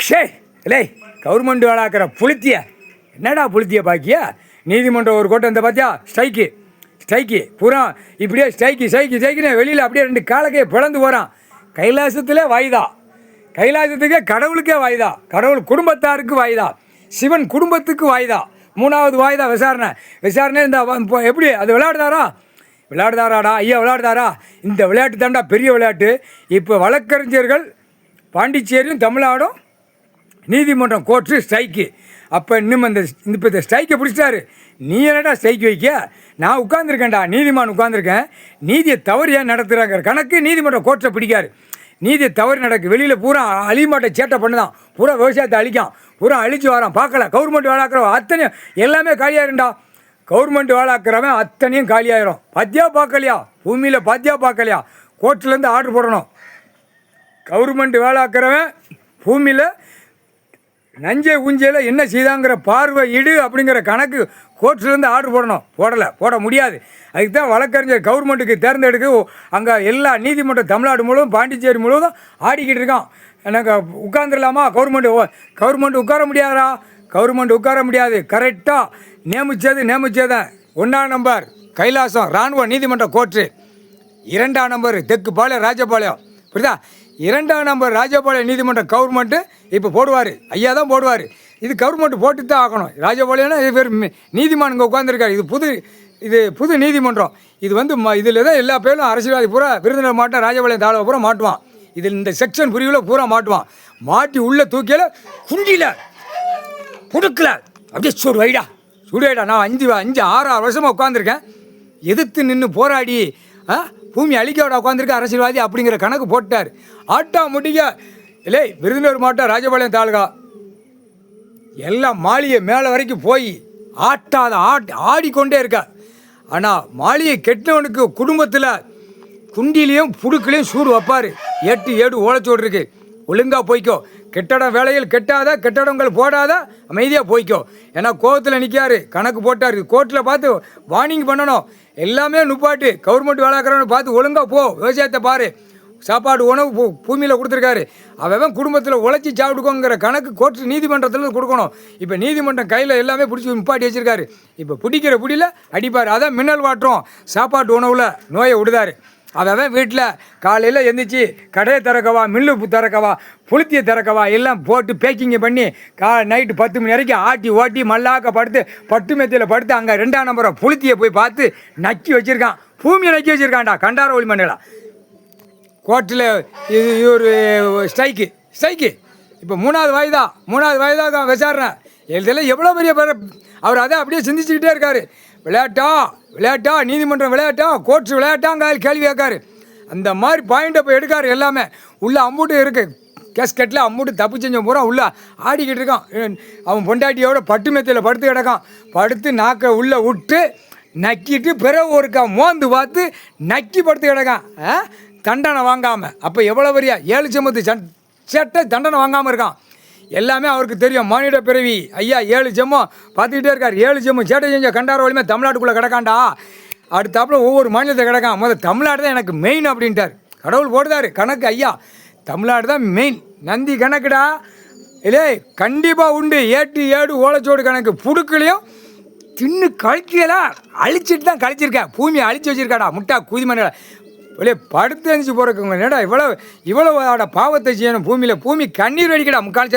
ஷே இல்லை கவர்மெண்ட் வேளாக்கிற புளுத்திய என்னடா புளுத்திய பாக்கியா நீதிமன்றம் ஒரு கோட்டை இந்த பார்த்தியா ஸ்ட்ரைக்கு பூரா இப்படியே ஸ்ட்ரைக்குன்னு வெளியில் அப்படியே ரெண்டு காலக்கையை பிளந்து போகிறான். கைலாசத்திலே வாய்தா, கைலாசத்துக்கே கடவுளுக்கே வாய்தா, கடவுள் குடும்பத்தாருக்கு வாய்தா, சிவன் குடும்பத்துக்கு வாய்தா, மூணாவது வாய்தா விசாரணை இந்த எப்படி அது விளையாடுதாராடா ஐயா விளையாடுதாரா? இந்த விளையாட்டு தாண்டா பெரிய விளையாட்டு. இப்போ வழக்கறிஞர்கள் பாண்டிச்சேரியும் தமிழ்நாடும் நீதிமன்றம் கோர்ட்டு ஸ்ட்ரைக்கு. அப்போ இன்னும் இப்போ இந்த ஸ்ட்ரைக்கை பிடிச்சிட்டாரு. நீ என்னடா ஸ்ட்ரைக் வைக்க? நான் உட்காந்துருக்கேன்டா, நீதிமான் உட்காந்துருக்கேன். நீதியை தவறு ஏன் நடத்துகிறாங்க கணக்கு நீதிமன்றம் கோர்ட்டை பிடிக்காரு. நீதியை தவறு நடக்கு. வெளியில் பூரா அழிமாட்டை சேட்டை பண்ணுதான், பூரா விவசாயத்தை அழிக்கான், பூரா அழிச்சு வரான். பார்க்கல கவர்மெண்ட் வேளாக்கிற அத்தனையும் எல்லாமே காலியாயிருண்டா. கவர்மெண்ட் வேளாக்கிறவன் அத்தனையும் காலியாயிரும். பாத்தியா பார்க்கலையா? பூமியில் பாத்தியா பார்க்கலையா? கோர்ட்லேருந்து ஆர்டர் போடணும். கவர்மெண்ட் வேளாக்கிறவன் பூமியில் நஞ்சை குஞ்சையில் என்ன செய்தாங்கிற பார்வை இடு அப்படிங்கிற கணக்கு கோர்ட்லேருந்து ஆர்டர் போடணும். போட முடியாது. அதுக்கு தான் வழக்கறிஞர் கவர்மெண்ட்டுக்கு தேர்ந்தெடுக்க அங்கே எல்லா நீதிமன்றம் தமிழ்நாடு முழுவதும் பாண்டிச்சேரி முழுவதும் ஆடிக்கிட்டு இருக்கான். எனக்கு உட்காந்துடலாமா? கவர்மெண்ட் உட்கார முடியாதா? கவர்மெண்ட் உட்கார முடியாது. கரெக்டாக நியமிச்சதான் 1ஆம் நம்பர் கைலாசம் இராணுவ நீதிமன்ற கோர்ட்டு, 2ஆம் நம்பர் தெற்கு பாளையம் ராஜபாளையம். புரியுதா? 2ஆம் நம்பர் ராஜபாளையம் நீதிமன்றம் கவர்மெண்ட்டு இப்போ போடுவார். ஐயா தான் போடுவார். இது கவர்மெண்ட் போட்டு தான் ஆகணும். ராஜபாளையம்னா இவர் நீதிமான் இங்கே உட்காந்துருக்காரு. இது புது நீதிமன்றம். இது இதில் தான் எல்லா பேரும் அரசியல்வாதி பூரா விருதுநகர் மாவட்டம் ராஜபாளையம் தாலுகா பூரா மாட்டுவான். இதில் இந்த செக்ஷன் பிரிவில் பூரா மாட்டுவான். மாட்டி உள்ள தூக்கியில் குண்டியில் புடுக்கல அப்படியே சுடுவைடா. நான் 5-6 வருஷமாக உட்காந்துருக்கேன். எதிர்த்து நின்று போராடி பூமி அழிக்கோட உட்காந்துருக்க அரசியல்வாதி அப்படிங்கிற கணக்கு போட்டார். ஆட்டோமேட்டிக்கா இல்லை விருதுநகர் மாவட்டம் ராஜபாளையம் தாலுகா எல்லாம் மாளிகை மேலே வரைக்கும் போய் ஆடிக்கொண்டே இருக்கா. ஆனால் மாளிகை கெட்டவனுக்கு குடும்பத்தில் குண்டிலையும் புடுக்கலையும் சூடு வைப்பார். 8 ஓலைச்சோடு இருக்கு. ஒழுங்காக போய்க்கோ. கெட்டடம் வேலையில் கெட்டடங்கள் போடாத அமைதியாக போய்க்கோ. ஏன்னா கோவத்தில் நிற்காரு. கணக்கு போட்டார். கோர்ட்டில் பார்த்து வார்னிங் பண்ணணும். எல்லாமே நுப்பாட்டு கவர்மெண்ட் வேலைக்கிறவனு பார்த்து ஒழுங்காக போ, விவசாயத்தை பாரு, சாப்பாடு உணவு பூமியில் கொடுத்துருக்காரு. அவன் குடும்பத்தில் உழைச்சி சாப்பிட்டுக்கோங்கிற கணக்கு கோர்ட்டு நீதிமன்றத்தில் கொடுக்கணும். இப்போ நீதிமன்றம் கையில் எல்லாமே பிடிச்சி நிப்பாட்டி வச்சுருக்காரு. இப்போ பிடிக்கிற பிடியில் அடிப்பார். அதான் மின்னல் வாட்டுறோம். சாப்பாட்டு உணவில் நோயை விடுதாரு. அவன் வீட்டில் காலையில் எந்திரிச்சு கடையை திறக்கவா, மில்லு திறக்கவா, புளுத்தியை திறக்கவா எல்லாம் போட்டு பேக்கிங் பண்ணி நைட்டு 10 மணி வரைக்கும் ஓட்டி மல்லாக்க படுத்து பட்டு மெத்தையில் படுத்து அங்கே 2ஆம் நம்பரை புளுத்தியை போய் பார்த்து நக்கி வச்சுருக்கான். பூமியை நக்கி வச்சுருக்கான்டா. கண்டார ஒளி மண்டலா கோர்ட்டில் இது ஒரு ஸ்ட்ரைக்கு. இப்போ 3ஆவது வாய்தா விசாரணை. இதெல்லாம் எவ்வளோ பெரிய அவர் அதை அப்படியே சிந்திச்சுக்கிட்டே இருக்கார். விளையாட்டா நீதிமன்றம் விளையாட்டா, கோர்ட்ஸ் விளையாட்டாங்க கேள்வி கேட்காரு. அந்த மாதிரி பாயிண்டை போய் எடுக்காரு. எல்லாமே உள்ள அம்மூட்டு இருக்குது. கேஸ்கெட்டில் அம்மூட்டு தப்பு செஞ்ச பூரா உள்ள ஆடிக்கிட்டு இருக்கான். அவன் பொண்டாட்டியோட பட்டு மெத்தையில் படுத்து கிடக்கான். படுத்து நாக்கை உள்ளே விட்டு நக்கிட்டு பிறகு ஒருக்கா மோந்து பார்த்து நக்கி படுத்து கிடக்கான். தண்டனை வாங்காமல். அப்போ எவ்வளோ பெரிய 7 ஜென்மத்து சேட்டை தண்டனை வாங்காமல் இருக்கான். எல்லாமே அவருக்கு தெரியும். மானிட பிறவி ஐயா 7 ஜென்மம் பார்த்துக்கிட்டே இருக்கார். 7 ஜென்மம் சேட்டை செஞ்ச கண்டார வலிமை தமிழ்நாட்டுக்குள்ளே கிடக்காண்டா. அடுத்தாப்புல ஒவ்வொரு மாநிலத்தை கிடக்கான். தமிழ்நாடு தான் எனக்கு மெயின் அப்படின்ட்டார். கடவுள் போடுதார் கணக்கு. ஐயா தமிழ்நாடு தான் மெயின். நந்தி கணக்குடா இல்லை கண்டிப்பாக உண்டு. 7 ஓலைச்சோடு கணக்கு. புடுக்களையும் தின்னு கழிக்கலாம் அழிச்சிட்டு தான் கழிச்சிருக்கேன். பூமியை அழிச்சு வச்சிருக்காடா முட்டா குதிமனை வெளியே படுத்து அணிச்சு போகிறவங்க என்னடா இவ்வளோ பாவத்தை செய்யணும். பூமி கண்ணீர் வடிக்கடா. முக்கால்